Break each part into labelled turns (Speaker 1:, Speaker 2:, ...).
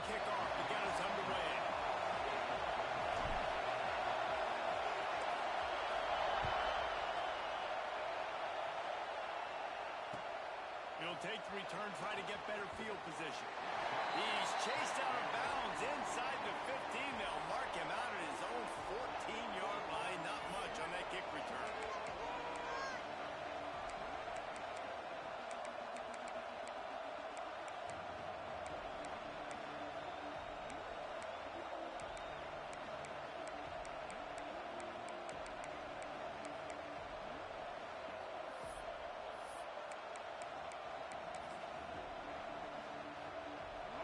Speaker 1: kickoff to get us underway. He'll take the return, try to get better field position. He's chased out of bounds inside the 15. They'll mark him out at his own 14-yard line. Not much on that kick return.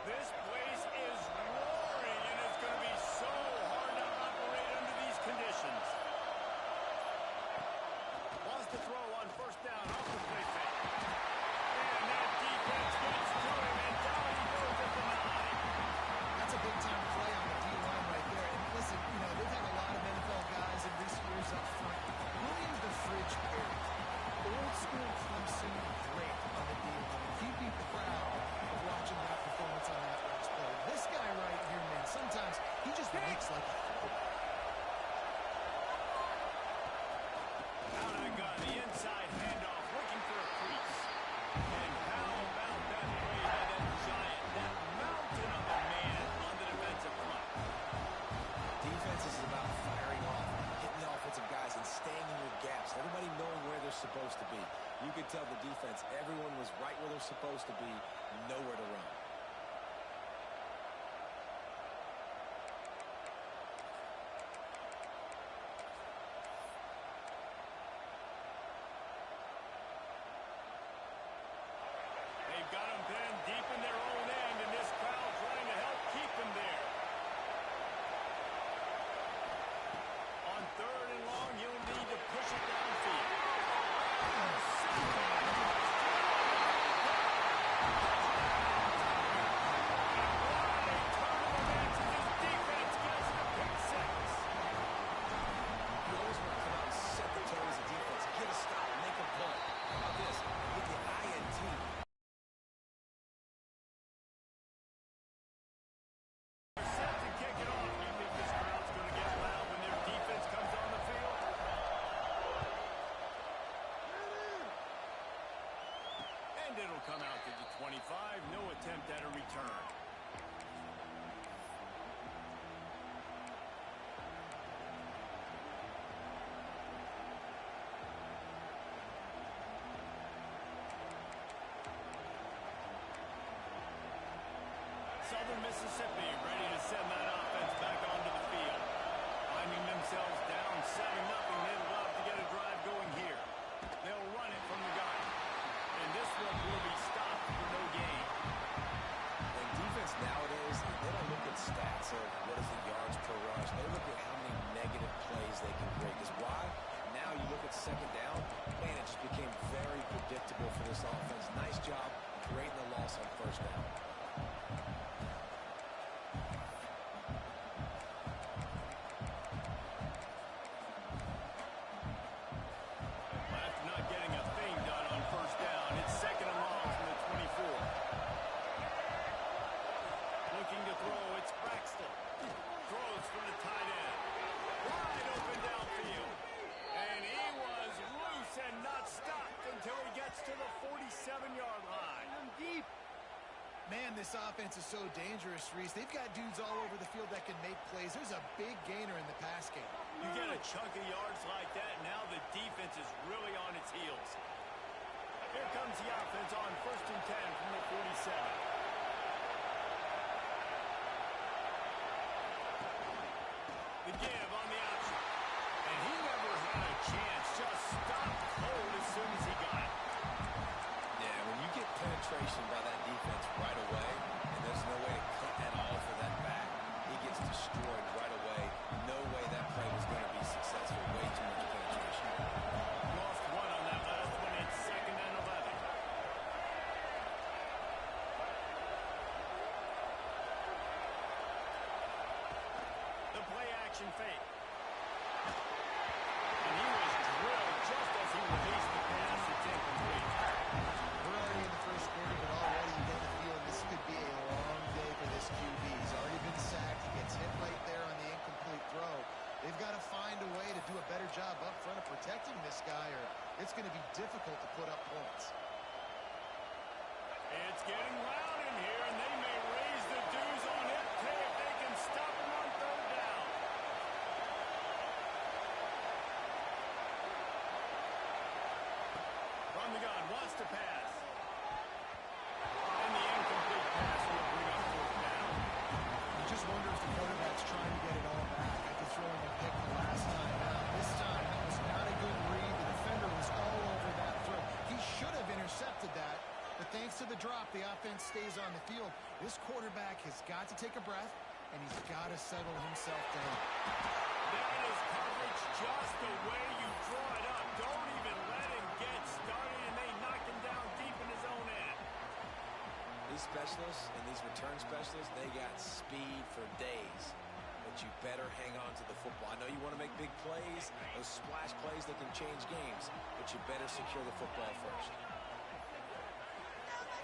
Speaker 1: This place is roaring, and it's going to be so hard to operate under these conditions. Wants to throw on first down off the play fake. And that defense gets to him, and down he goes at the 9.
Speaker 2: That's a big-time play on the D-line right there. And listen, you know, they've had a lot of NFL guys in recent years up front. William the Fridge Perry, old-school Clemson great on the D-line. He'd be proud of watching that performance on that last play. This guy right here, man, sometimes he just looks like a football.
Speaker 1: Out of the gun, the inside handoff, looking for a crease. And how about that play by that giant, that mountain of a man on the defensive front?
Speaker 3: Defense is about firing off, hitting the offensive guys, and staying in your gaps. Everybody knowing where they're supposed to be. You could tell the defense, everyone was right where they're supposed to be, nowhere to run.
Speaker 1: They've got him pinned deep in their own end, and this crowd trying to help keep them there. On 3rd and long, he'll need to push it downfield.
Speaker 3: You always want to come out and set the tone as a defense. Get a stop, make a play. How about this? Get the INT.
Speaker 1: Set to kick it off. You think this crowd's going to get loud when their defense comes on the field? And it'll come out to the 25. No attempt at a return. Southern Mississippi ready to send that offense back onto the field. Finding themselves down 7-0. They'd love to get a drive going here. They'll run it from the gun. And this one will be stopped for no gain.
Speaker 3: And defense nowadays, they don't look at stats of what is the yards per rush. They look at how many negative plays they can create. Because why? Now you look at second down, man, it just became very predictable for this offense. Nice job creating the loss on first down.
Speaker 1: After not getting a thing done on first down, it's 2nd and long from the 24. Looking to throw, it's Braxton. Throws for the tight end. Wide open downfield. And he was loose and not stopped until he gets to the 47-yard line.
Speaker 2: Deep. Man, this offense is so dangerous, Reese. They've got dudes all over the field that can make plays. There's a big gainer in the pass game.
Speaker 1: You get a chunk of yards like that, now the defense is really on its heels. Here comes the offense on 1st and 10 from the 47. The give on the option. And he never had a chance. Just stopped cold as soon as he got it.
Speaker 3: Yeah, when you get penetration by that defense right away, and there's no way to cut at all for that back, he gets destroyed right away. No way that play was going to be successful. Way too much penetration.
Speaker 1: Lost one on that last one. It's 2nd and 11. The play action fake. And he was drilled just as he released the pass. It's incomplete.
Speaker 2: We're already in the first quarter, but already you get the feeling this could be a long day for this QB. find a way to do a better job up front of protecting this guy, or it's going to be difficult to put up points.
Speaker 1: It's getting loud in here, and they may raise the dues on it if they can stop him on third down. From the gun, wants to pass. And the incomplete pass will bring up fourth down.
Speaker 2: You just wonder if the quarterback's trying to get it all back after throwing a pick the last time out. This time, that was not a good read. The defender was all over that throw. He should have intercepted that, but thanks to the drop, the offense stays on the field. This quarterback has got to take a breath, and he's got to settle himself down.
Speaker 1: That is coverage just the way you draw it up. Don't even let him get started, and they knock him down deep in his own end.
Speaker 3: These specialists and these return specialists, they got speed for days. But you better hang on to the football. I know you want to make big plays, those splash plays that can change games, but you better secure the football first.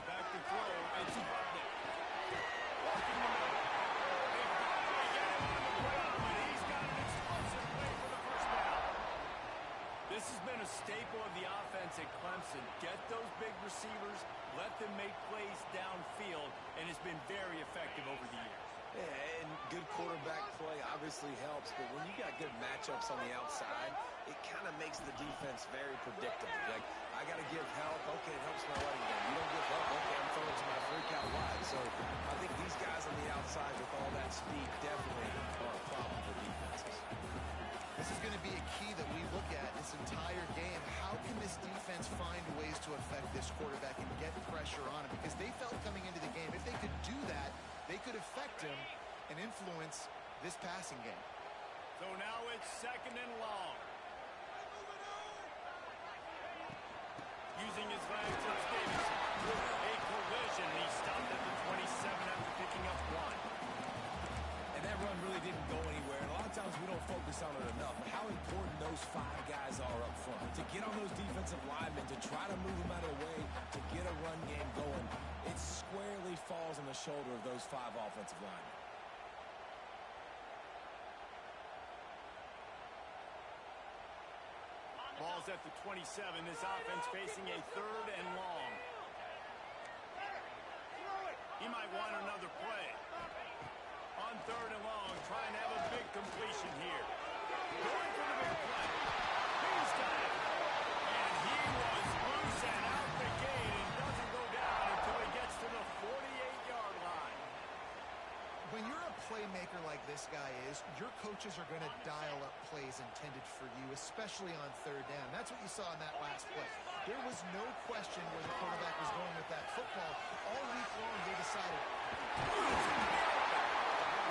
Speaker 1: Back to throw, it's Sputnik. Walking the middle. They finally get him on the ground, and he's got an explosive play for the first down. This has been a staple of the offense at Clemson. Get those big receivers, let them make plays downfield, and it's been very effective over the years.
Speaker 3: Yeah, and good quarterback play obviously helps, but when you got good matchups on the outside, it kind of makes the defense very predictable. Like, I got to give help. Okay, it helps my running game. You don't give help. Okay, I'm throwing to my freak out wide. So I think these guys on the outside with all that speed definitely are a problem for defenses.
Speaker 2: This is going to be a key that we look at this entire game. How can this defense find ways to affect this quarterback and get pressure on him? Because they felt coming into the game, if they could do that, they could affect him and influence this passing game.
Speaker 1: So now it's second and long. Using his legs, it's Davison. A collision. He stopped at the 27 after picking up one.
Speaker 3: And that run really didn't go anywhere. And a lot of times we don't focus on it enough. But how important those five guys are up front. To get on those defensive linemen, to try to move them out of the way, to get a run game going, it squarely falls on the shoulder of those five offensive linemen.
Speaker 1: Ball's at the 27. This offense facing a third and long. He might want another play. On third and long, trying to have a big completion here. Going for the big play. He's got it. And he was loose and out the gate and doesn't go down until he gets to the 48-yard line.
Speaker 2: When you're a playmaker like this guy is, your coaches are going to dial up plays intended for you, especially on third down. That's what you saw in that last play. There was no question where the quarterback was going with that football. All week long, they decided.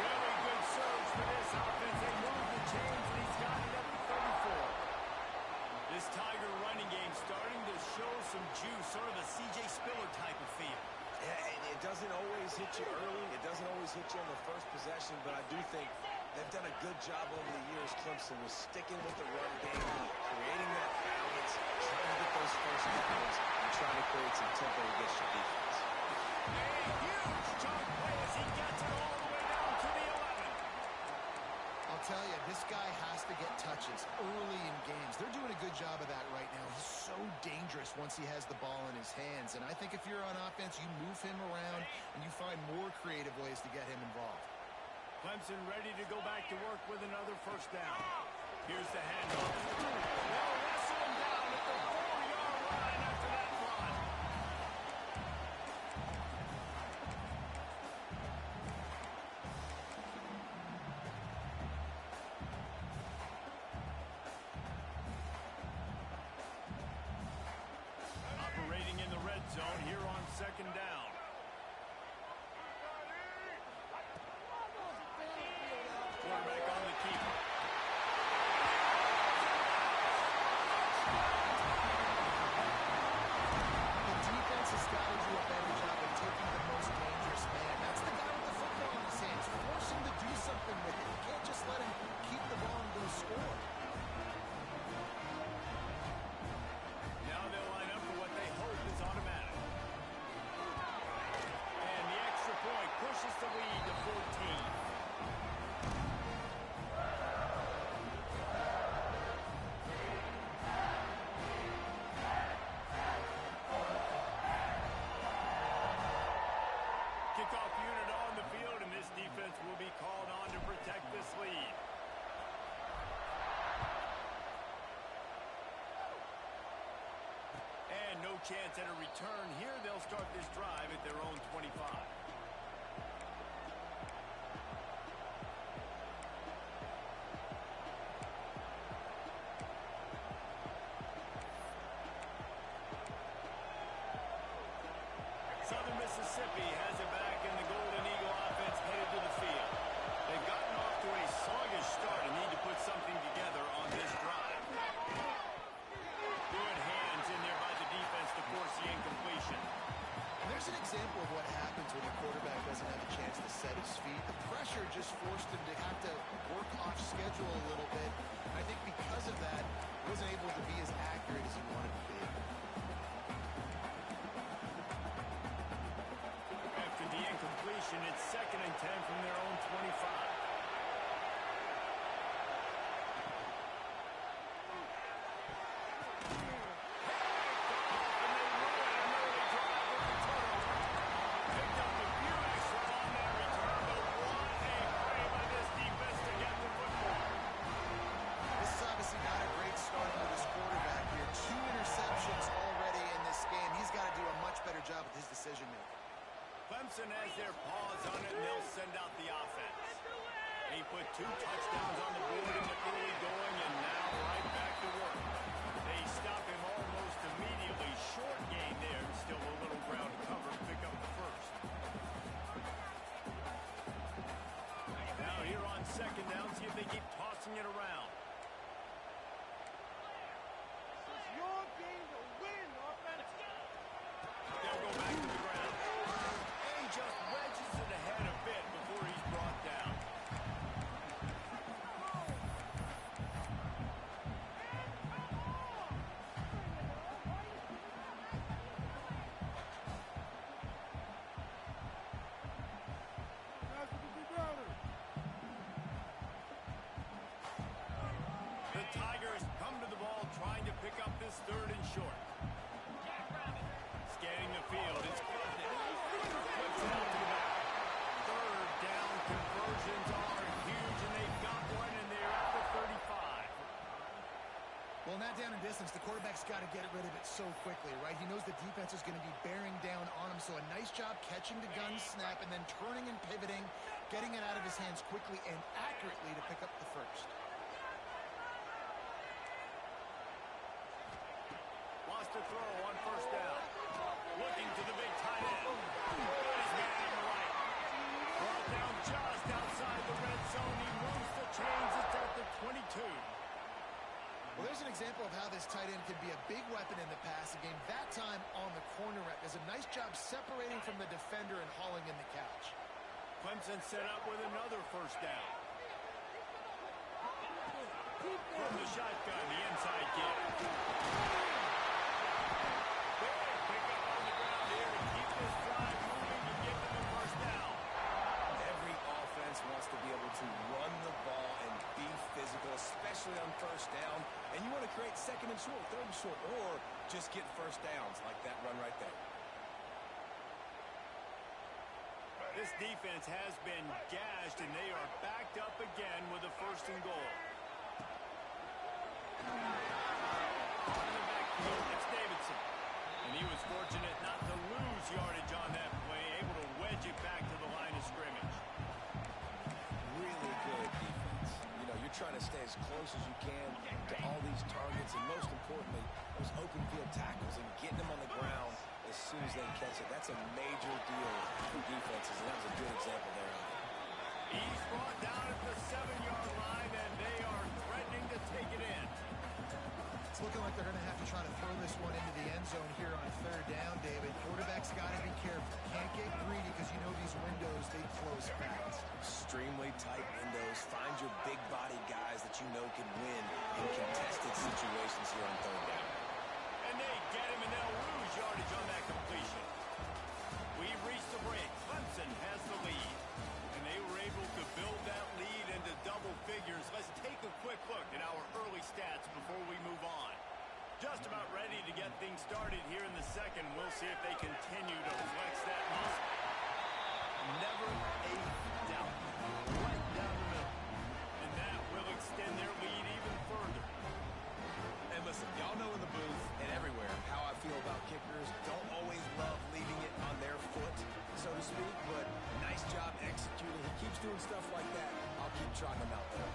Speaker 1: Really good surge for this offense. They moved the chains, and he's got it up to 34. This Tiger running game starting to show some juice, sort of a C.J. Spiller type of feel.
Speaker 3: Yeah, and it doesn't always hit you early. It doesn't always hit you on the first possession, but I do think they've done a good job over the years. Clemson was sticking with the run game, creating that balance, trying to get those first downs, and trying to create some tempo against your defense.
Speaker 1: A huge chunk play as he gets it all the way down to the 11.
Speaker 2: I'll tell you, this guy has to get touches early in games. They're doing a good job of that right now. He's so dangerous once he has the ball in his hands. And I think if you're on offense, you move him around and you find more creative ways to get him involved.
Speaker 1: Clemson ready to go back to work with another first down. Here's the handoff. They'll wrestle him down at the 4-yard line after that run. Operating in the red zone here on second down. Quarterback on the keeper. chance at a return here. They'll start this drive at their own 25. Southern Mississippi has it back, and the Golden Eagle offense headed to the field. They've gotten off to a sluggish start and need to put something together on this drive. Good hands in there by the defense to force the incompletion.
Speaker 2: And there's an example of what happens when the quarterback doesn't have a chance to set his feet. The pressure just forced him to have to work off schedule a little bit. I think because of that, he wasn't able to be as accurate as he wanted to be.
Speaker 1: After the incompletion, it's 2nd and 10 from their own 25.
Speaker 2: Job with his decision making.
Speaker 1: Clemson has their paws on it, and they'll send out the offense. They put 2 touchdowns on the board in the early going, and now right back to work. They stop him almost immediately. Short gain there, still a little ground cover to pick up the first. Now here on 2nd down, see if they keep tossing it around. They'll go back to the ground. And he just wedges it ahead a bit before he's brought down. The Tigers come to the ball trying to pick up this 3rd and short. Scanning the field, it's Clemson. Flips it out to the back. 3rd down conversions are huge, and they've got one in there at the 35.
Speaker 2: Well, not down in distance, the quarterback's got to get rid of it so quickly, right? He knows the defense is going to be bearing down on him, so a nice job catching the gun snap and then turning and pivoting, getting it out of his hands quickly and accurately to pick up the first.
Speaker 1: Lost a throw on 1st down. Looking to the big tight end. Got his man on the right. Brought down just outside the red zone. He moves the chains. It's at the 22.
Speaker 2: Well, there's an example of how this tight end can be a big weapon in the passing game. That time on the corner route. Does a nice job separating from the defender and hauling in the catch.
Speaker 1: Clemson set up with another 1st down. From the shotgun, the inside kick.
Speaker 3: Wants to be able to run the ball and be physical, especially on 1st down. And you want to create 2nd and short, 3rd and short, or just get 1st downs like that run right there.
Speaker 1: This defense has been gashed, and they are backed up again with a 1st and goal. On the backfield, it's Davidson. And he was fortunate not to lose yardage on that play, able to wedge it back to the line of scrimmage.
Speaker 3: Really good defense. You know, you're trying to stay as close as you can to all these targets, and most importantly, those open field tackles and getting them on the ground as soon as they catch it. That's a major deal for defenses, and that was a good example there.
Speaker 1: He's brought down at the 7-yard line, and they are threatening to take it in.
Speaker 2: It's looking like they're going to have to try to throw this one into the end zone here on 3rd down, David. Quarterback's got to be careful. Can't get greedy because you know these windows, they close fast.
Speaker 3: Extremely tight windows. Find your big body guys that you know can win in contested situations here on 3rd down.
Speaker 1: And they get him, and they'll lose yardage on that completion. We've reached the break. Clemson has the lead, and they were able to build that lead into double figures. Let's take a quick look at our early stats before we move on. Just about ready to get things started here in the 2nd. We'll see if they continue to flex that muscle. Never a doubt. Right down the middle. And that will extend their lead even further.
Speaker 3: And listen, y'all know in the booth and everywhere how I've feel about kickers. Don't always love leaving it on their foot, so to speak, but nice job executing. He keeps doing stuff like that. I'll keep trotting him out there.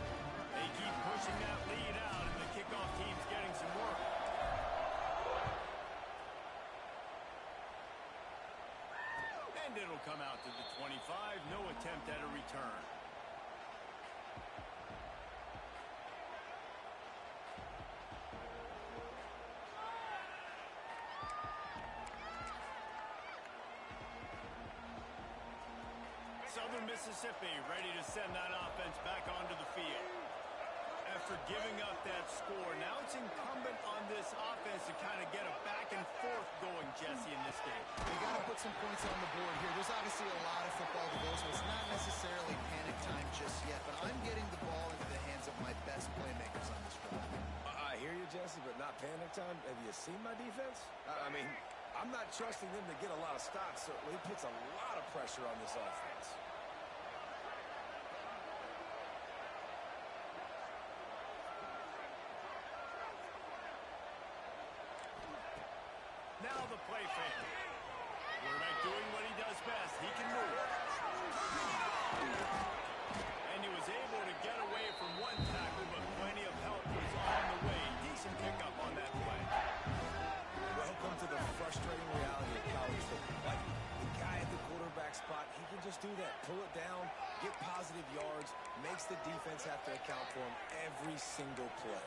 Speaker 1: They keep pushing that lead out, and the kickoff team's getting some work. And it'll come out to the 25. No attempt at a return. Southern Mississippi ready to send that offense back onto the field. After giving up that score, now it's incumbent on this offense to kind of get a back and forth going, Jesse, in this game.
Speaker 2: They got to put some points on the board here. There's obviously a lot of football to go, so it's not necessarily panic time just yet, but I'm getting the ball into the hands of my best playmakers on this drive.
Speaker 3: I hear you, Jesse, but not panic time. Have you seen my defense? I mean, I'm not trusting them to get a lot of stops, so it puts a lot of pressure on this offense.
Speaker 1: Now the play fake. Quarterback doing what he does best. He can move. And he was able to get away from one tackle, but plenty of help was on the way. Decent pickup on that play.
Speaker 3: Welcome to the frustrating reality of college football. Like, the guy at the quarterback spot, he can just do that. Pull it down, get positive yards, makes the defense have to account for him every single play.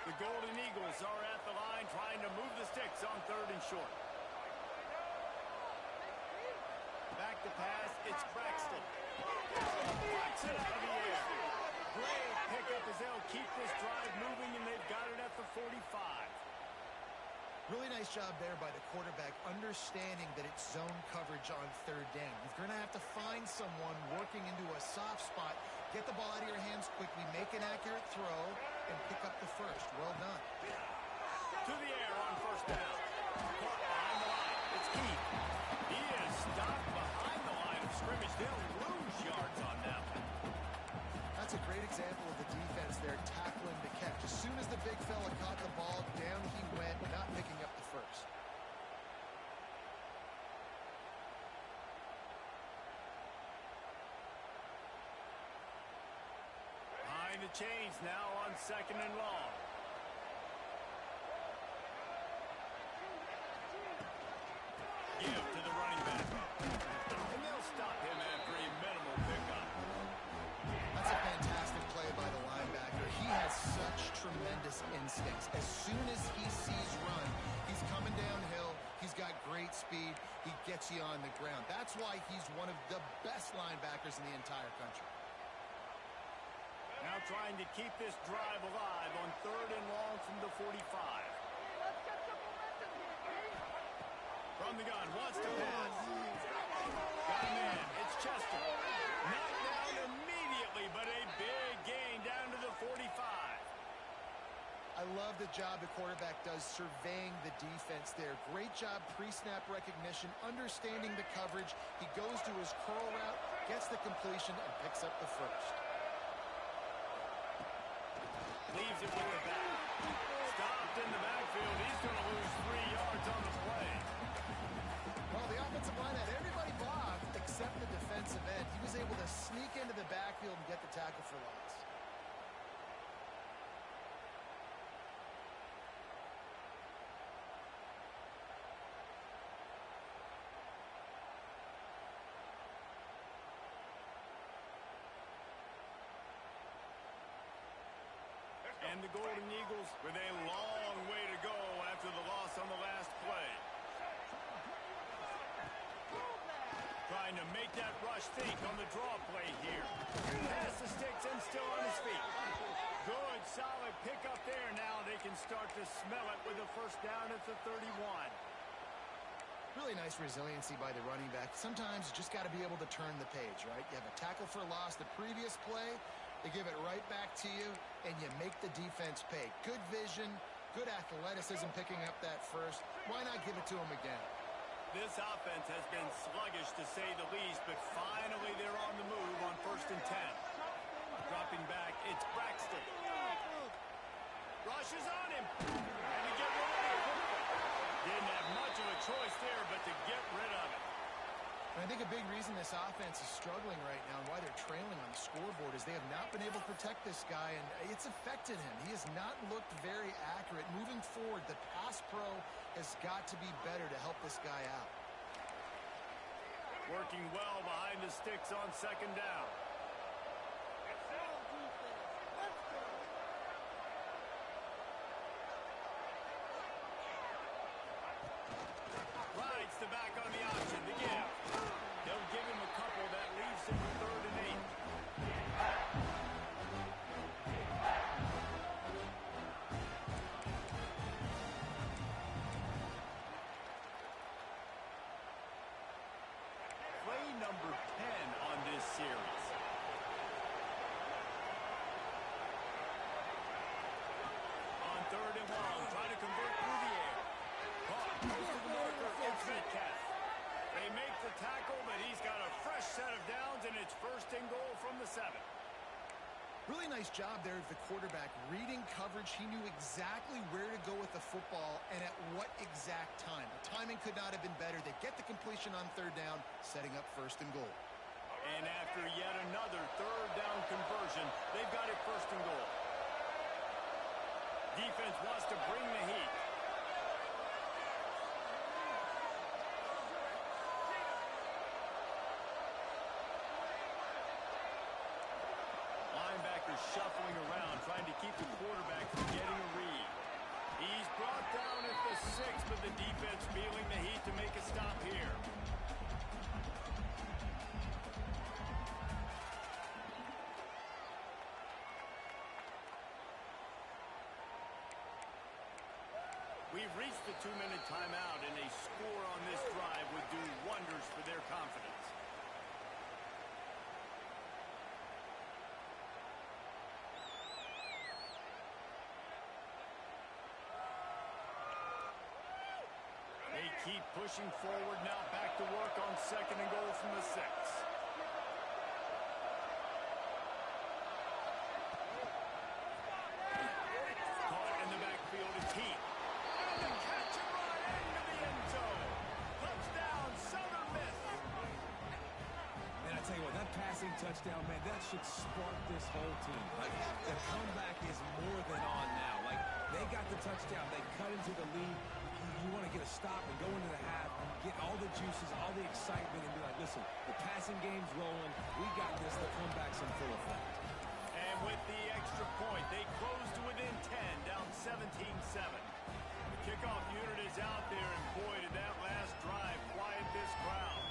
Speaker 1: The Golden Eagles are at the line trying to move the sticks on 3rd and short. Back to pass, it's Braxton. Braxton out of the air. Great pickup as they'll keep this drive moving, and they've got it at the 45.
Speaker 2: Really nice job there by the quarterback, understanding that it's zone coverage on 3rd down. You're going to have to find someone working into a soft spot, get the ball out of your hands quickly, make an accurate throw, and pick up the first. Well done.
Speaker 1: To the air on 1st down. Caught behind the line. It's Keith. He is stopped behind the line of scrimmage. They'll lose yards on that one.
Speaker 2: That's a great example of the defense there tackling the catch. As soon as the big fella caught the ball, down he went, not picking up the first.
Speaker 1: Behind the chains now on 2nd and long. Give to the running back. And they'll stop him after a minimal pickup.
Speaker 2: That's a fantastic play by the linebacker. He has such tremendous instincts. As soon as he sees run, he's coming downhill. He's got great speed. He gets you on the ground. That's why he's one of the best linebackers in the entire country.
Speaker 1: Now trying to keep this drive alive on 3rd and long from the 45. From the gun, wants to pass. Got a man, it's Chester. Knocked down immediately, but a big gain down to the 45.
Speaker 2: I love the job the quarterback does surveying the defense there. Great job pre-snap recognition, understanding the coverage. He goes to his curl route, gets the completion, and picks up the first.
Speaker 1: Leaves it with the back. Stopped in the backfield. He's going to lose 3 yards on the play.
Speaker 2: Well, the offensive line had everybody blocked except the defensive end. He was able to sneak into the backfield and get the tackle for loss.
Speaker 1: And the Golden Eagles with a long way to go after the loss on the last play. Trying to make that rush think on the draw play here. Past the sticks and still on his feet. Good, solid pickup there. Now they can start to smell it with a 1st down at the 31.
Speaker 2: Really nice resiliency by the running back. Sometimes you just got to be able to turn the page, right? You have a tackle for loss the previous play. They give it right back to you, and you make the defense pay. Good vision, good athleticism picking up that first. Why not give it to him again?
Speaker 1: This offense has been sluggish, to say the least, but finally they're on the move on 1st and 10. Dropping back, it's Braxton. Rush is on him.
Speaker 2: a big reason this offense is struggling right now and why they're trailing on the scoreboard is they have not been able to protect this guy, and it's affected him. He has not looked very accurate. Moving forward, the pass pro has got to be better to help this guy out.
Speaker 1: Working well behind the sticks on second down. Rides the back on the option to give. They'll give him a couple. That leaves him with 3rd and 8. Play number 10 on this series. On 3rd and long, trying to convert through the air. Caught close to the marker. It's Metcalf. They make the tackle, but he's got a fresh set of downs, and it's 1st and goal from the 7.
Speaker 2: Really nice job there of the quarterback. Reading coverage, he knew exactly where to go with the football and at what exact time. The timing could not have been better. They get the completion on 3rd down, setting up 1st and goal.
Speaker 1: And after yet another 3rd down conversion, they've got it 1st and goal. Defense wants to bring the heat. Linebackers shuffling around, trying to keep the quarterback from getting a read. He's brought down at the 6, but the defense feeling the heat to make a stop here. We've reached the 2-minute timeout, and a score on this drive would do wonders for their confidence. They keep pushing forward now, back to work on 2nd and goal from the 6. Caught in the backfield, it's Heat. And the catch and run into the end zone. Touchdown, Southern Miss.
Speaker 3: Man, I tell you what, that passing touchdown, man, that should spark this whole team. Like, the comeback is more than on now. Like, they got the touchdown. They cut into the lead. You want to get a stop and go into the half, get all the juices, all the excitement, and be like, listen, the passing game's rolling. We got this. The comeback's in full effect.
Speaker 1: And with the extra point, they close to within 10, down 17-7. The kickoff unit is out there, and boy, did that last drive quiet this crowd.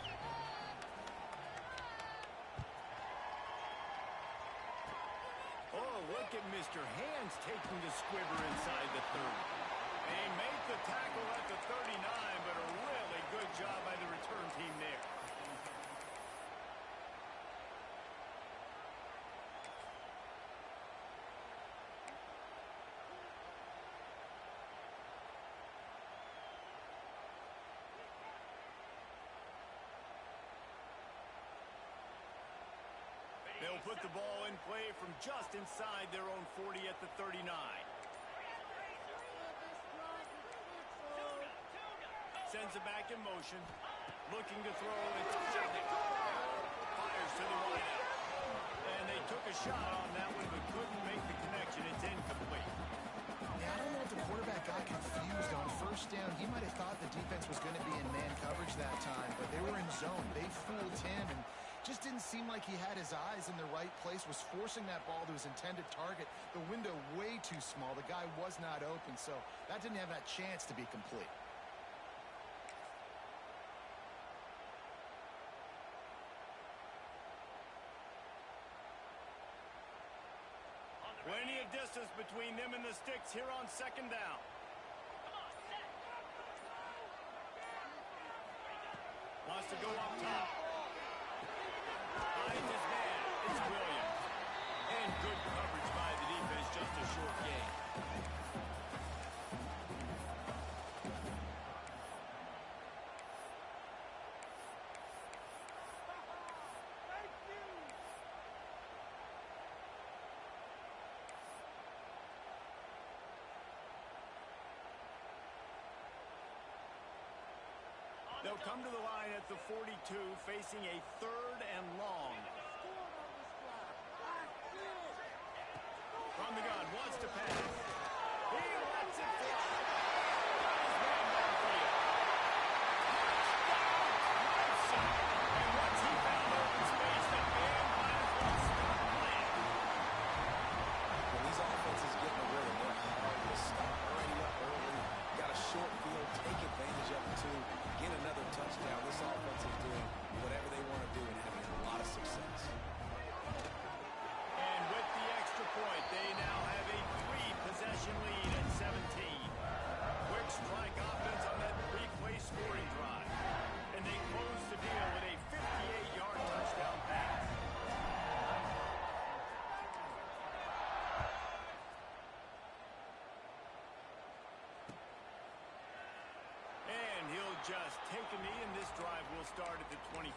Speaker 1: Oh, look at Mr. Hands taking the squibber inside the 30. They make the tackle at the 39, but a really good job by the return team there. They'll put the ball in play from just inside their own 40 at the 39. Sends it back in motion. Looking to throw. It's fires to the wideout. And they took a shot on that one, but couldn't make the connection. It's incomplete.
Speaker 2: Yeah, I don't know if the quarterback got confused on 1st down. He might have thought the defense was going to be in man coverage that time, but they were in zone. They fooled him and just didn't seem like he had his eyes in the right place, was forcing that ball to his intended target. The window way too small. The guy was not open, so that didn't have that chance to be complete.
Speaker 1: Plenty of distance between them and the sticks here on 2nd down. Wants to go up top. Finds his man. It's Williams. And good coverage by the defense, just a short gain. The they'll come to the line at the 42, facing a 3rd and long. From the gun, wants to pass. He lets it fly. Got his man downfield. Touchdown, Clemson. And once he found open space, the game might as well start playing.
Speaker 3: When these offenses get in the rhythm, they're hard to stop. Already up early. Got a short field. Take advantage of it, too. Get another touchdown. This offense is doing whatever they want to do and having a lot of success.
Speaker 1: And with the extra point, they now have a 3-possession lead at 17. Quick strike offense on that 3-play scoring drive. And they close the deal with a 58-yard touchdown pass. And he'll just take a knee, and this drive will start at the 25.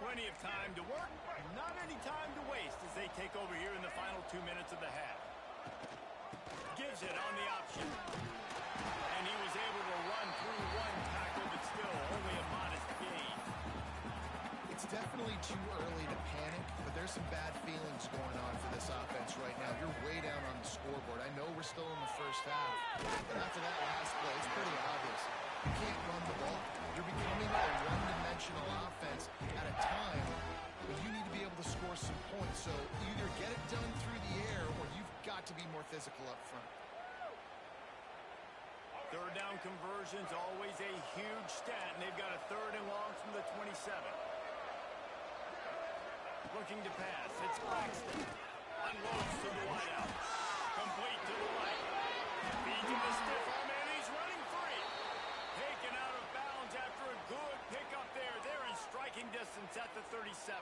Speaker 1: Plenty of time to work, not any time to waste as they take over here in the final 2 minutes of the half. Gives it on the option. And he was able to run through one tackle, but still only a modest gain.
Speaker 2: It's definitely too early to panic, but there's some bad feelings going on for this offense right now. You're way down on the scoreboard. I know we're still in the first half, but after that last play, it's pretty obvious. You can't run the ball. You're becoming a one-dimensional offense at a time when you need to be able to score some points. So either get it done through the air or you've got to be more physical up front.
Speaker 1: 3rd down conversion's always a huge stat, and they've got a 3rd and long from the 27. Looking to pass. It's Braxton. Unloads to the wideout. Complete to the right. Feeds him the stiff arm, and he's running free. Taken out of bounds after a good pickup there. They're in striking distance at the 37.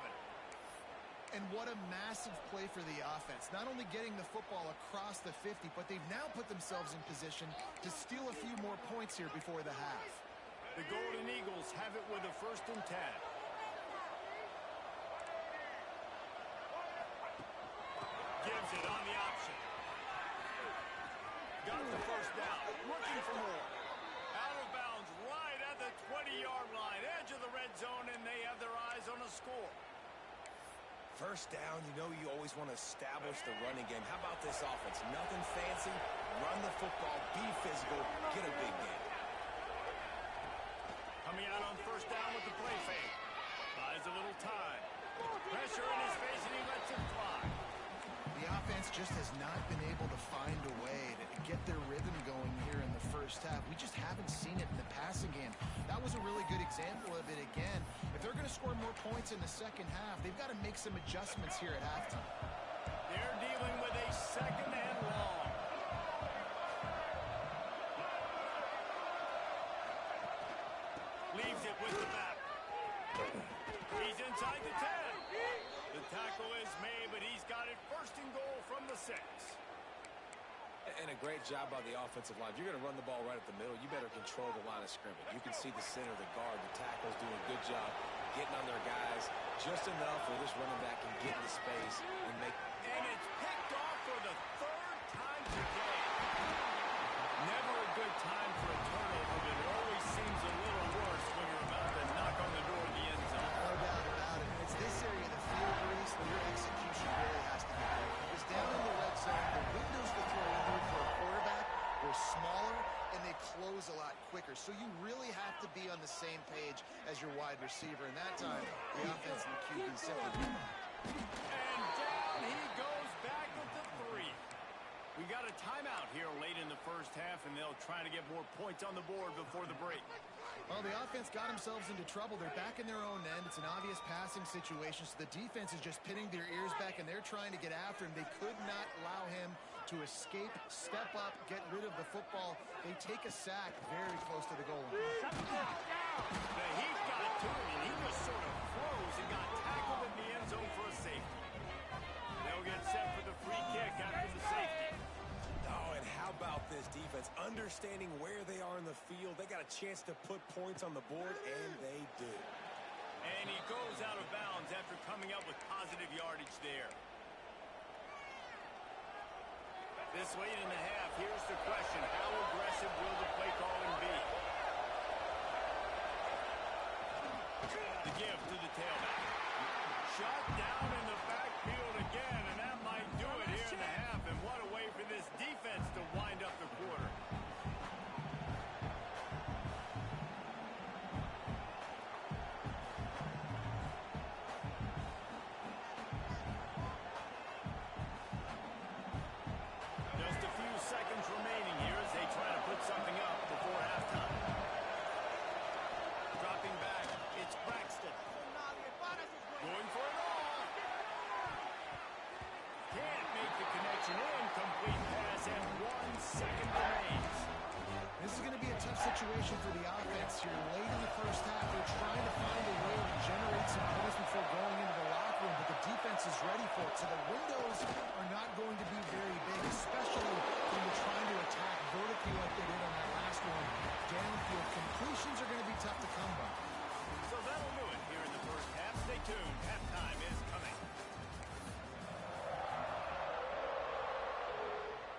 Speaker 2: And what a massive play for the offense. Not only getting the football across the 50, but they've now put themselves in position to steal a few more points here before the half.
Speaker 1: The Golden Eagles have it with a 1st and 10. Gives it on the option. Got the 1st down. Looking for more. Out of bounds right at the 20-yard line. Edge of the red zone, and they have their eyes on a score.
Speaker 3: 1st down, you know you always want to establish the running game. How about this offense? Nothing fancy. Run the football, be physical, get a big gain.
Speaker 1: Coming out on 1st down with the play fake. Buys a little time. Pressure in his face, and he lets it fly.
Speaker 2: The offense just has not been able to find a way to get their rhythm going here in the first half. We just haven't seen it in the passing game. That was a really good example of it again. If they're going to score more points in the second half, they've got to make some adjustments here at halftime.
Speaker 1: They're dealing with a 2nd and long. Leaves it with the back. He's inside the 10. The tackle is made, but he's got it 1st and goal from the 6.
Speaker 3: And a great job by the offensive line. If you're going to run the ball right at the middle, you better control the line of scrimmage. You can see the center, the guard, the tackles doing a good job getting on their guys just enough where this running back can get into space and make.
Speaker 1: And it's picked off for the 3rd time today. Never a good time for a turnover, but it always seems a little worse when you're about to knock on the door of the end zone.
Speaker 2: No doubt about it. It's this area of the field, Reese, where your execution really has to be good. Because down in the red zone, the windows to throw into for a quarterback were smaller, and they close a lot quicker. So you really have to be on the same page as your wide receiver. And that time, the offense and the QB simply.
Speaker 1: And down he goes back at the 3. We got a timeout here late in the first half, and they'll try to get more points on the board before the break.
Speaker 2: Well, the offense got themselves into trouble. They're back in their own end. It's an obvious passing situation, so the defense is just pinning their ears back, and they're trying to get after him. They could not allow him to escape, step up, get rid of the football. They take a sack very close to the goal line.
Speaker 1: The heat got to him, and he just sort of froze and got tackled in the end zone for a safety. They'll get set for the free kick after the safety.
Speaker 3: Oh, and how about this defense? understanding where they are in the field. They got a chance to put points on the board, and they do.
Speaker 1: And he goes out of bounds after coming up with positive yardage there. This late in the half, here's the question. How aggressive will the play calling be? The give to the tailback. Shut down in the backfield again, and that might do it here in the half. And what a way for this defense to wind up the quarter. Just a few seconds remaining here as they try to put something up before halftime. Dropping back, it's Braxton. Going for it all. Can't make the connection. Incomplete pass, and 1 second remains.
Speaker 2: This is going to be a tough situation for the offense here. Late in the first half, they're trying to find a way to generate some points before going into the locker room, but the defense is ready for it. So the windows are not going to be very big, especially when you're trying to attack vertically like they did on that last one. Downfield completions are going to be tough to come by.
Speaker 1: So that'll do it here in the first half. Stay tuned. Halftime is coming.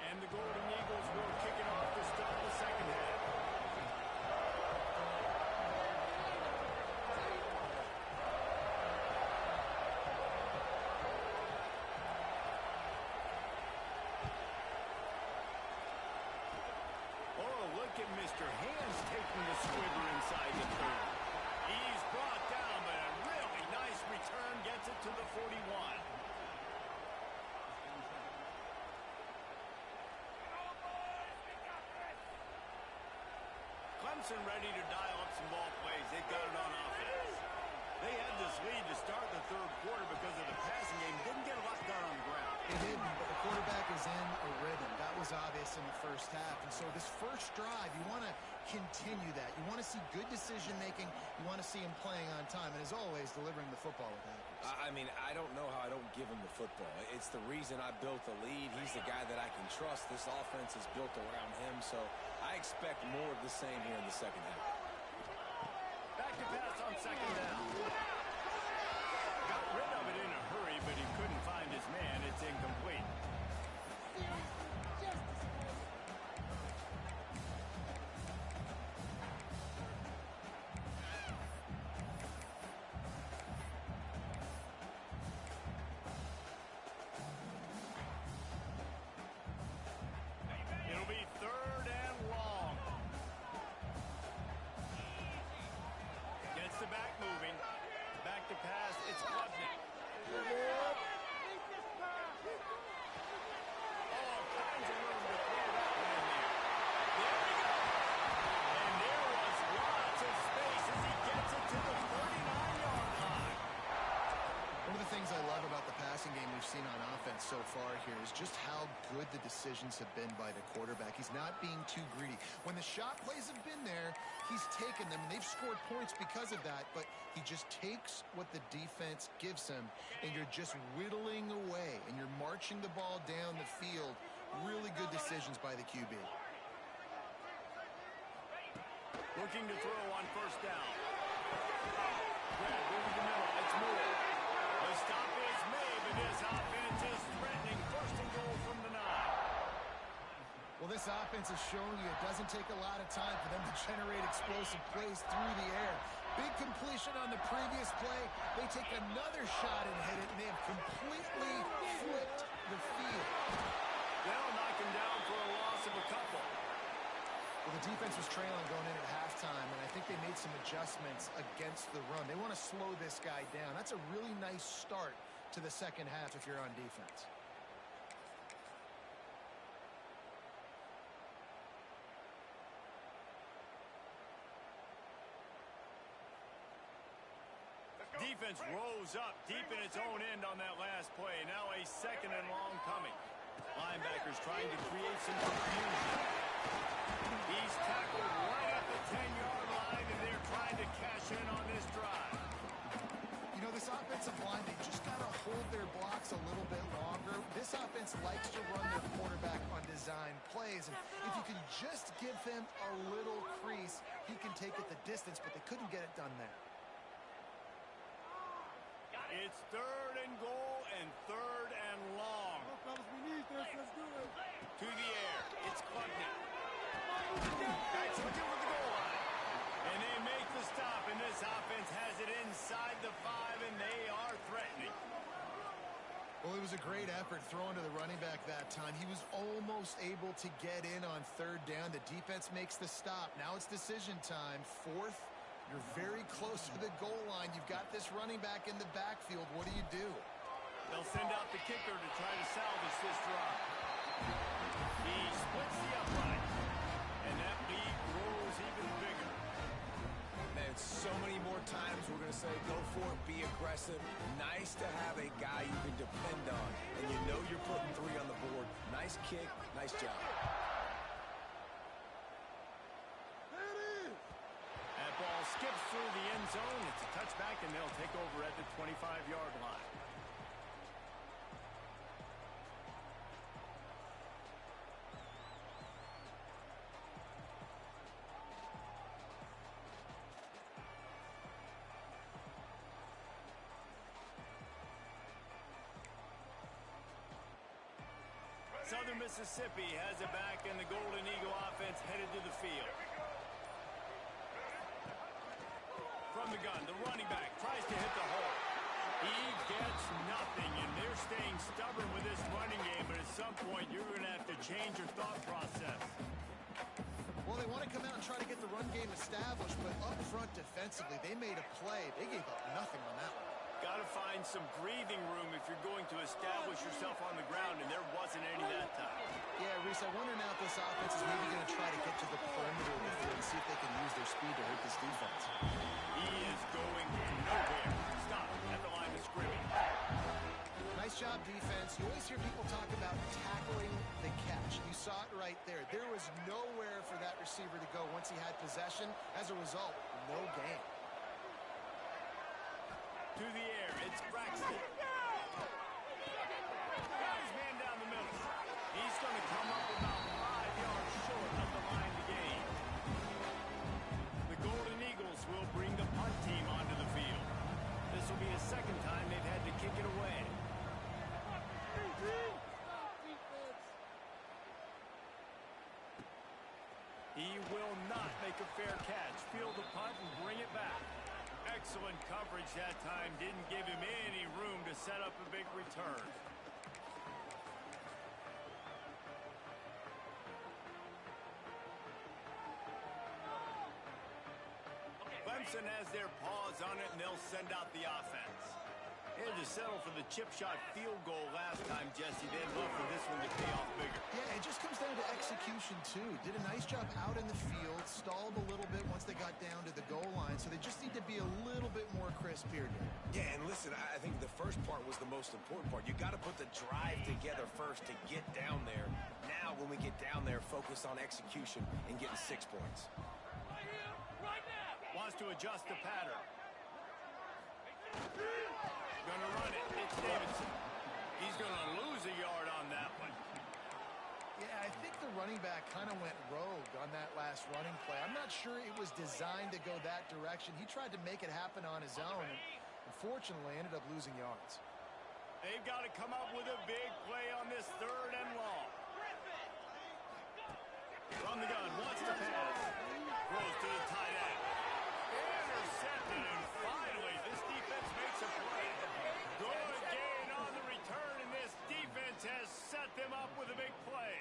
Speaker 1: And the Golden Eagles will kick it off to start the second half. Oh, look at Mr. Hands taking the squibber inside the 30. He's brought down, but a really nice return gets it to the 41. Clemson ready to dial up some ball plays. They've got it on offense. They had this lead to start the third quarter because of the passing game. Didn't get a lot done on the ground.
Speaker 2: They didn't, but the quarterback is in a rhythm. That was obvious in the first half. And so this first drive, you want to continue that. You want to see good decision-making. You want to see him playing on time. And as always, delivering the football with accuracy.
Speaker 3: I mean, I don't know how I don't give him the football. It's the reason I built the lead. He's the guy that I can trust. This offense is built around him, so I expect more of the same here in the second half.
Speaker 1: Back to pass on second down. Got rid of it in a hurry, but he couldn't find his man. It's incomplete. It'll be third and long. Gets the back moving. Back to pass. It's Klubnik. All kinds of room to throw that one in there. There we go. And there was lots of space as he gets it to the 39-yard line.
Speaker 2: One of the things I love about the passing game we've seen on offense so far here is just how good the decisions have been by the quarterback. He's not being too greedy. When the shot plays have been there, he's taken them, and they've scored points because of that, but he just takes what the defense gives him, and you're just whittling away, and you're marching the ball down the field. Really good decisions by the QB.
Speaker 1: Looking to throw on first down. Grab over the middle. It's Moore. The stop is made, but this offense is threatening. First and goal from the 9.
Speaker 2: Well, this offense is showing you it doesn't take a lot of time for them to generate explosive plays through the air. Big completion on the previous play. They take another shot and hit it, and they have completely flipped the field.
Speaker 1: They'll knock him down for a loss of a couple.
Speaker 2: Well, the defense was trailing going into halftime, and I think they made some adjustments against the run. They want to slow this guy down. That's a really nice start to the second half if you're on defense.
Speaker 1: Defense rose up deep in its own end on that last play. Now a second and long coming. Linebackers trying to create some confusion. He's tackled right at the 10-yard line, and they're trying to cash in on this drive.
Speaker 2: You know, this offensive line, they just got to hold their blocks a little bit longer. This offense likes to run their quarterback on design plays. And if you can just give him a little crease, he can take it the distance, but they couldn't get it done there.
Speaker 1: It's 3rd and goal and 3rd and long.
Speaker 4: We need this. Let's do it.
Speaker 1: To the air. It's Klubnik. That's looking for the goal line. And they make the stop, and this offense has it inside the 5, and they are threatening.
Speaker 2: Well, it was a great effort throwing to the running back that time. He was almost able to get in on 3rd down. The defense makes the stop. Now it's decision time. 4th, you're very close to the goal line. You've got this running back in the backfield. What do?
Speaker 1: They'll send out the kicker to try to salvage this drive. He splits the upright, and that lead grows even bigger.
Speaker 3: Man, so many more times we're going to say go for it, be aggressive. Nice to have a guy you can depend on, and you know you're putting 3 on the board. Nice kick, nice job.
Speaker 1: That ball skips through the end zone. It's a touchback, and they'll take over at the 25-yard line. Southern Mississippi has it back, and the Golden Eagle offense headed to the field. From the gun, the running back tries to hit the hole. He gets nothing, and they're staying stubborn with this running game, but at some point you're going to have to change your thought process.
Speaker 2: Well, they want to come out and try to get the run game established, but up front defensively, they made a play. They gave up nothing on that one.
Speaker 1: Got to find some breathing room if you're going to establish yourself on the ground, and there wasn't any that time.
Speaker 2: Yeah, Reese, I wonder now if this offense is maybe going to try to get to the perimeter of the field and see if they can use their speed to hurt this defense.
Speaker 1: He is going nowhere. Stop at the line of scrimmage.
Speaker 2: Nice job, defense. You always hear people talk about tackling the catch. You saw it right there. There was nowhere for that receiver to go once he had possession. As a result, no gain.
Speaker 1: To the air, it's Braxton. Got his man down the middle. He's going to come up about 5 yards short of the line to gain. The Golden Eagles will bring the punt team onto the field. This will be a second time they've had to kick it away. He will not make a fair catch. Field the punt and bring it back. Excellent coverage that time. Didn't give him any room to set up a big return. Clemson has their paws on it, and they'll send out the offense. They had to settle for the chip shot field goal last time, Jesse. They'd love for this one to pay off bigger.
Speaker 2: Yeah, it just comes down to execution, too. Did a nice job out in the field, stalled a little bit once they got down to the goal line, so they just need to be a little bit more crisp here.
Speaker 3: Yeah, and listen, I think the first part was the most important part. You got to put the drive together first to get down there. Now, when we get down there, focus on execution and getting 6 points.
Speaker 1: Wants to adjust the pattern. Gonna run it. It's Davidson. He's gonna lose a yard on that one.
Speaker 2: Yeah, I think the running back kind of went rogue on that last running play. I'm not sure it was designed to go that direction. He tried to make it happen on his own, and unfortunately ended up losing yards.
Speaker 1: They've got to come up with a big play on this 3rd and long. From the gun, wants to pass. Throws to the tight end. Intercepted, and finally, this defense makes a play. Good gain on the return, and this defense has set them up with a big play.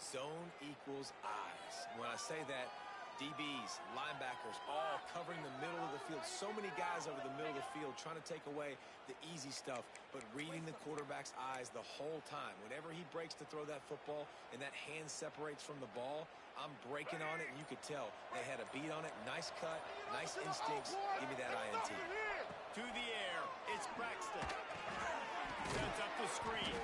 Speaker 3: Zone equals eyes. When I say that, DBs, linebackers, all covering the middle of the field. So many guys over the middle of the field trying to take away the easy stuff, but reading the quarterback's eyes the whole time. Whenever he breaks to throw that football and that hand separates from the ball, I'm breaking on it, and you could tell they had a beat on it. Nice cut, nice instincts. Give me that INT.
Speaker 1: To the air, it's Braxton. Sets up the screen.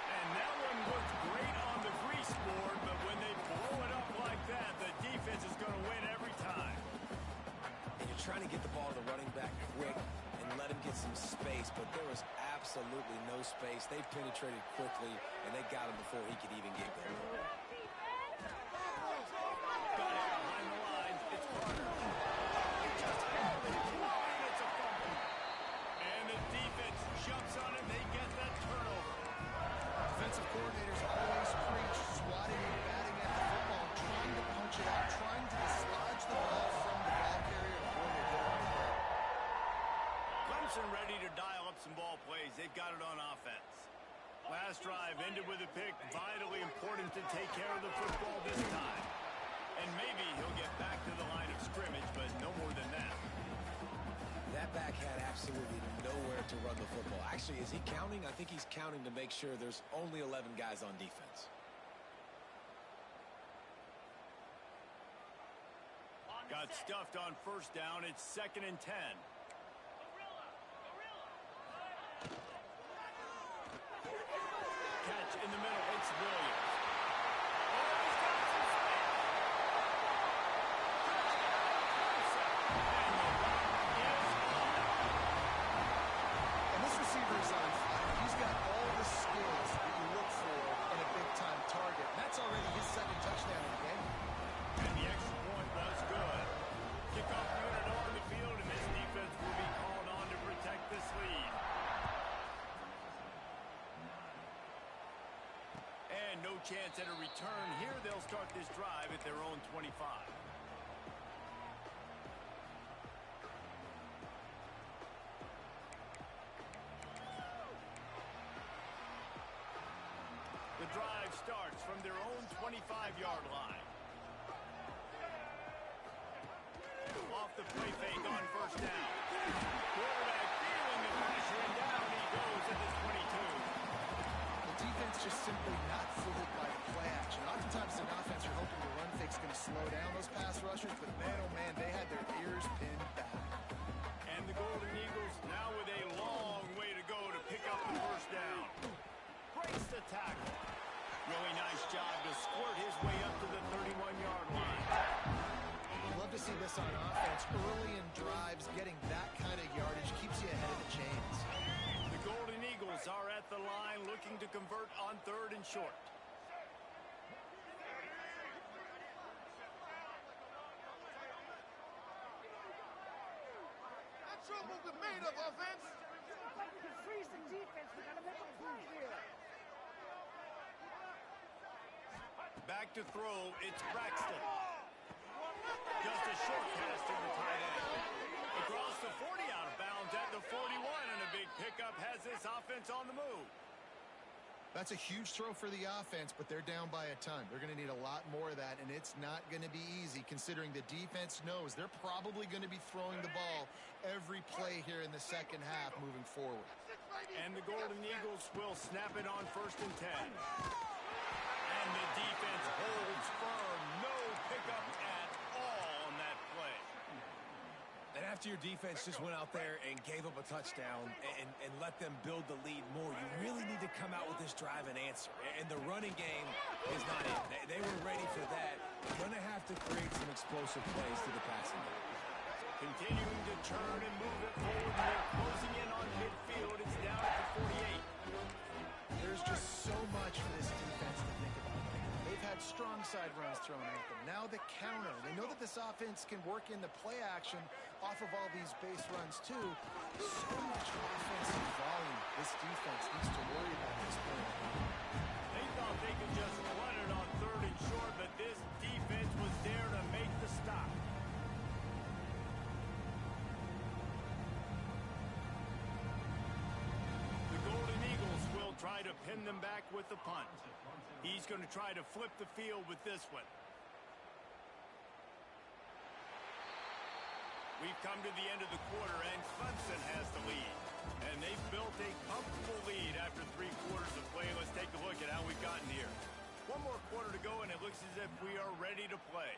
Speaker 1: And that one looked great on the grease board, but when they blow it up like that, the defense is going to win every time.
Speaker 3: And you're trying to get the ball to the running back quick and let him get some space, but there was absolutely no space. They penetrated quickly, and they got out him before he could even get going.
Speaker 1: Got it behind the line. It's Carter. He just held it. And it's a fumble. And the defense jumps on it. They get that turnover.
Speaker 2: Defensive coordinators always preach swatting and batting at the football, trying to punch it out, trying to dislodge the ball from the ball carrier. Boy, they did it right there.
Speaker 1: Clemson ready to dial up some ball plays. They've got it on offense. Last drive ended with a pick. Vitally important to take care of the football this time. And maybe he'll get back to the line of scrimmage, but no more than that.
Speaker 3: That back had absolutely nowhere to run the football. Actually, is he counting? I think he's counting to make sure there's only 11 guys on defense.
Speaker 1: Got stuffed on first down. It's 2nd and 10. Catch in the middle. It's Williams.
Speaker 2: And this receiver is on fire. He's got all the skills that you look for in a big-time target. That's already his second touchdown in the game.
Speaker 1: And the extra point was good. Kickoff unit on the field, and this defense will be called on to protect this lead. And no chance at a return here. They'll start this drive at their own 25. The drive starts from their own 25-yard line. Off the play fake on first down. Quarterback feeling the pressure, and down he goes at the 22.
Speaker 2: The defense just simply not fooled by the play action. Oftentimes in offense, you're hoping the run fake's going to slow down those pass rushers, but man, oh man, they had their ears pinned back.
Speaker 1: And the Golden Eagles now with a long way to go to pick up the first down. Breaks the tackle. Really nice job to squirt his way up to the 31-yard line.
Speaker 2: Love to see this on offense. Early in drives, getting that kind of yardage keeps you ahead of the chains.
Speaker 1: The Golden Eagles are at the line looking to convert on 3rd and short.
Speaker 4: That's trouble with made of offense.
Speaker 5: Like we can freeze the defense. We gotta make a play here.
Speaker 1: Back to throw, it's Braxton. Just a short pass to the tight end. Across the 40, out of bounds at the 41, and a big pickup has this offense on the move.
Speaker 2: That's a huge throw for the offense, but they're down by a ton. They're going to need a lot more of that, and it's not going to be easy considering the defense knows they're probably going to be throwing the ball every play here in the second half moving forward.
Speaker 1: And the Golden Eagles will snap it on 1st and 10. And the defense holds firm. No pickup at all on that play.
Speaker 3: And after your defense just went out there and gave up a touchdown and let them build the lead more, you really need to come out with this drive and answer. And the running game is not it. They were ready for that. Going to have to create some explosive plays to the passing game.
Speaker 1: Continuing to turn and move it forward. They're closing in on midfield. It's down at the 48.
Speaker 2: There's just so much for this defense to think about. They've had strong side runs thrown at them. Now the counter. They know that this offense can work in the play action off of all these base runs too. So much offensive volume this defense needs to worry about at this point.
Speaker 1: They thought they could just run it on 3rd and short, but this defense was there to make the stop. The Golden Eagles will try to pin them back with the punt. He's going to try to flip the field with this one. We've come to the end of the quarter, and Clemson has the lead. And they've built a comfortable lead after 3 quarters of play. Let's take a look at how we've gotten here. One more quarter to go, and it looks as if we are ready to play.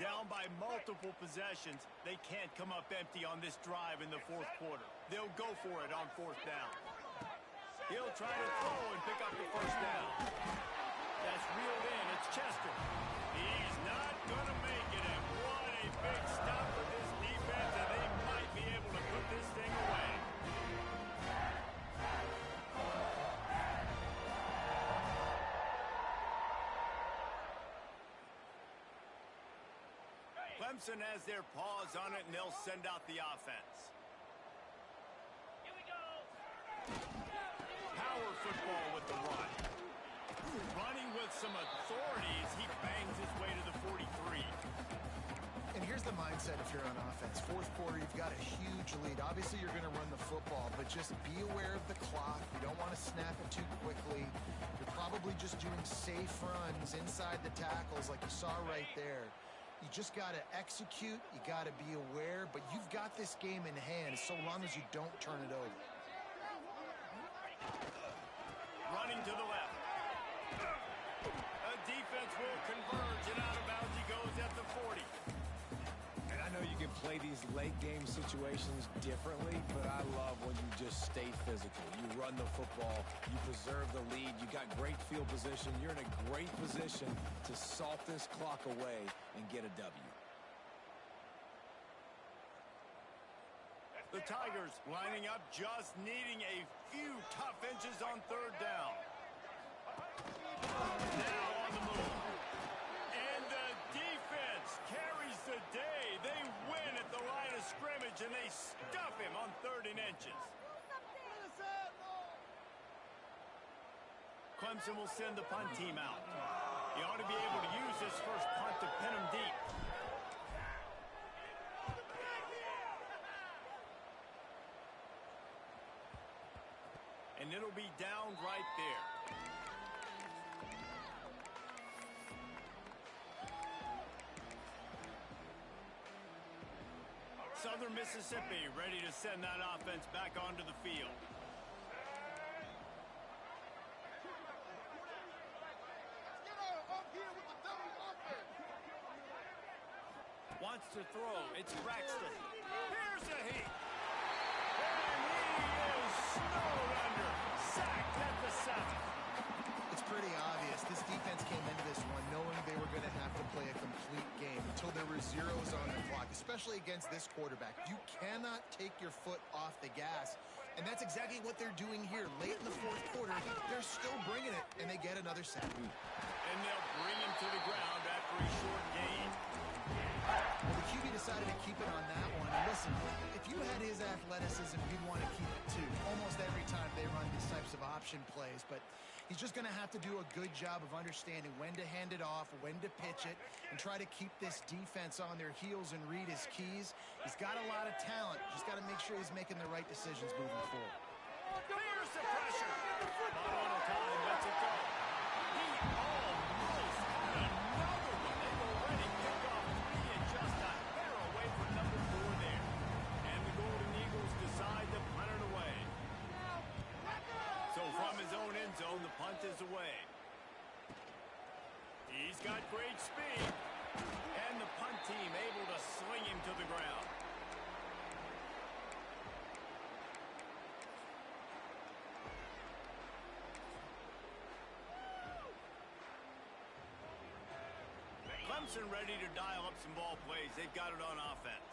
Speaker 1: Down by multiple possessions, they can't come up empty on this drive in the 4th quarter. They'll go for it on 4th down. He'll try to throw and pick up the first down. That's reeled in. It's Chester. Clemson has their paws on it, and they'll send out the offense.
Speaker 5: Here we go.
Speaker 1: Power football with the run. Running with some authority as he bangs his way to the 43.
Speaker 2: And here's the mindset if you're on offense. Fourth quarter, you've got a huge lead. Obviously, you're going to run the football, but just be aware of the clock. You don't want to snap it too quickly. You're probably just doing safe runs inside the tackles like you saw right there. You just got to execute. You got to be aware, but you've got this game in hand so long as you don't turn it over.
Speaker 1: Running to the left. A defense will converge, and out of bounds he goes at the 40.
Speaker 3: And I know you can play these late game situations differently, but I love when you just stay physical. You run the football, you preserve the lead, you got great field position, you're in a great position to salt this clock away and get a W.
Speaker 1: The Tigers lining up, just needing a few tough inches on third down. Now on the move. And the defense carries the day. They win at the line of scrimmage, and they stuff him on 3rd and inches. Clemson will send the punt team out. He ought to be able to use this first punt to pin him deep. And it'll be down right there. Southern Mississippi ready to send that offense back onto the field. Wants to throw. It's Braxton. Here's a heat. And he is snowed under. Sacked at the 7.
Speaker 2: It's pretty obvious. This defense came into this one knowing they were going to have to play a complete game until there were zeros on the clock, especially against this quarterback. You cannot take your foot off the gas, and that's exactly what they're doing here. Late in the fourth quarter, they're still bringing it, and they get another sack.
Speaker 1: And they'll bring him to the ground after a short gain.
Speaker 2: Well, the QB decided to keep it on that one. And listen, if you had his athleticism, you'd want to keep it too. Almost every time they run these types of option plays, but he's just going to have to do a good job of understanding when to hand it off, when to pitch it, and try to keep this defense on their heels and read his keys. He's got a lot of talent. Just got to make sure he's making the right decisions moving forward.
Speaker 1: Here's the pressure. Not on time, lets it go. He almost had another one. They've already picked off 3 and just a hair away from number 4 there. And the Golden Eagles decide to punt it away. So from his own end zone, the punt is away. He's got great speed. And the punt team able to sling him to the ground. Clemson ready to dial up some ball plays. They've got it on offense.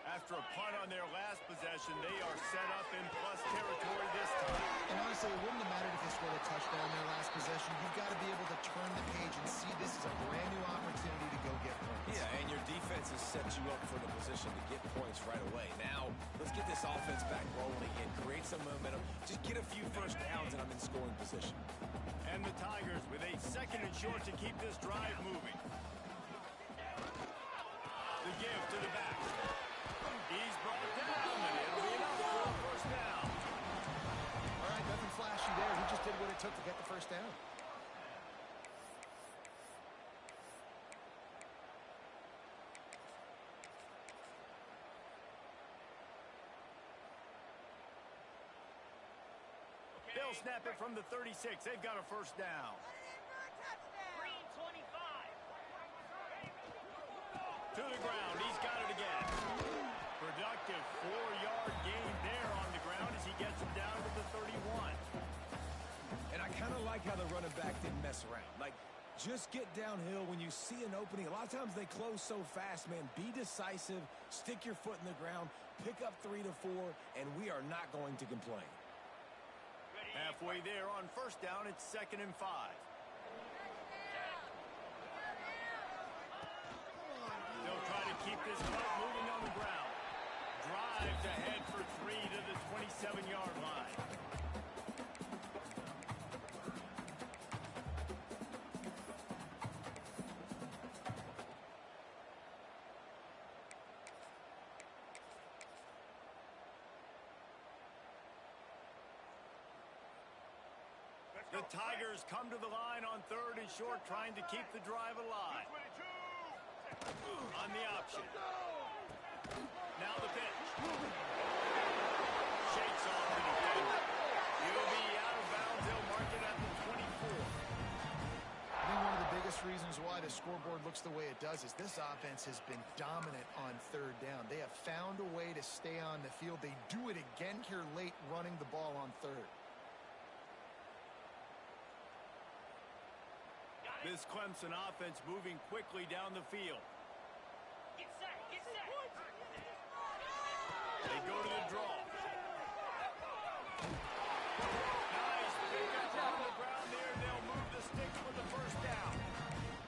Speaker 1: After a punt on their last possession, they are set up in plus territory this time.
Speaker 2: And honestly, it wouldn't have mattered if they scored a touchdown in their last possession. You've got to be able to turn the page and see this is a brand new opportunity to go get points.
Speaker 3: Yeah, and your defense has set you up for the position to get points right away. Now, let's get this offense back rolling again, create some momentum, just get a few first downs, and I'm in scoring position.
Speaker 1: And the Tigers with a 2nd and short to keep this drive moving. The give to the back. He's brought down, and it'll be enough for a first down.
Speaker 2: All right, nothing flashy there. He just did what it took to get the first down.
Speaker 1: They'll snap it from the 36. They've got a first down.
Speaker 5: Green 25.
Speaker 1: To the ground. He's got it again. Productive 4-yard gain there on the ground as he gets him down to the 31.
Speaker 3: And I kind of like how the running back didn't mess around. Like, just get downhill when you see an opening. A lot of times they close so fast, man. Be decisive, stick your foot in the ground, pick up 3 to 4, and we are not going to complain.
Speaker 1: Halfway there on first down, it's 2nd and 5. They'll try to this clock moving on the ground. Drives ahead for 3 to the 27-yard line. The Tigers come to the line on 3rd and short, trying to keep the drive alive. On the option. Now the pitch. Shakes off the defender. He'll be out of bounds. They'll mark it at the 24.
Speaker 2: I think one of the biggest reasons why the scoreboard looks the way it does is this offense has been dominant on 3rd down. They have found a way to stay on the field. They do it again here late, running the ball on 3rd.
Speaker 1: This Clemson offense moving quickly down the field.
Speaker 5: Get set, get set.
Speaker 1: They go to the draw. Nice pickup on the ground there. They'll move the sticks for the first down.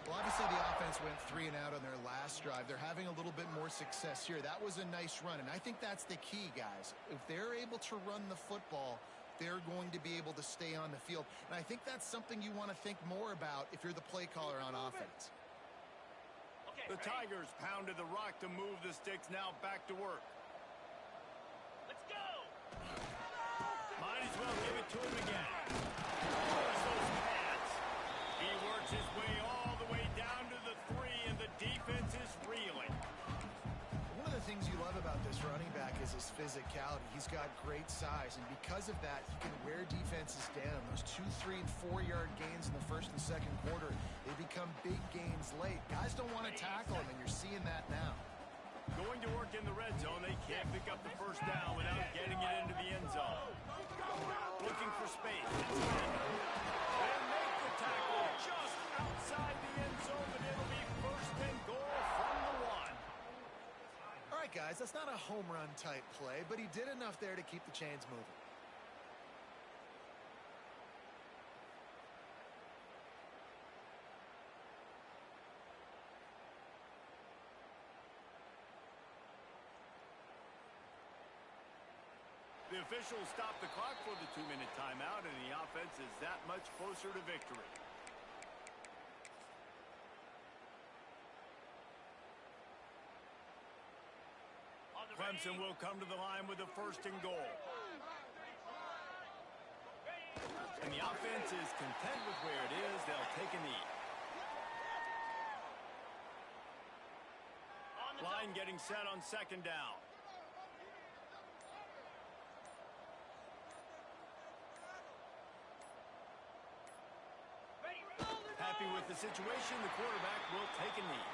Speaker 2: Well, obviously the offense went 3 and out on their last drive. They're having a little bit more success here. That was a nice run, and I think that's the key, guys. If they're able to run the football, they're going to be able to stay on the field. And I think that's something you want to think more about if you're the play caller on offense.
Speaker 1: The Tigers pounded the rock to move the sticks. Now back to work.
Speaker 5: Let's go.
Speaker 1: Might as well give it to him again. There's those cats. He works his way all the way down to the 3, and the defense is reeling.
Speaker 2: One of the things you love about this running back is his physicality. He's got great size, and because of that, he can wear defenses down. Those 2, 3, and 4-yard gains in the first and second quarter, they become big gains late. Guys don't want to tackle him, and you're seeing that now.
Speaker 1: Going to work in the red zone. They can't pick up the first down without getting it into the end zone. Looking for space. They make the tackle just outside the end zone, but it'll be first and goal from the 1.
Speaker 2: All right, guys, that's not a home run type play, but he did enough there to keep the chains moving.
Speaker 1: The officials stop the clock for the 2-minute timeout, and the offense is that much closer to victory. Clemson will come to the line with a 1st and goal. And the offense is content with where it is. They'll take a knee. Line getting set on 2nd down. Happy with the situation, the quarterback will take a knee.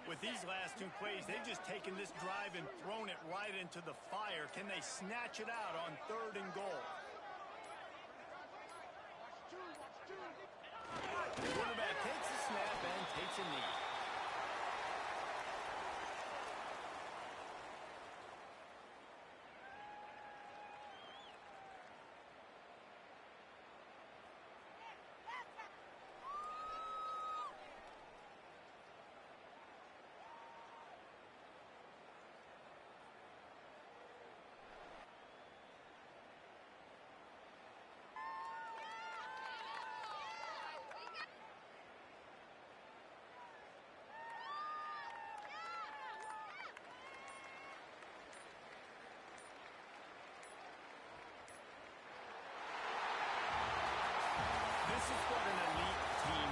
Speaker 1: With these last 2 plays, they've just taken this drive and thrown it right into the fire. Can they snatch it out on 3rd and goal? The quarterback takes a snap and takes a knee. This is what an elite team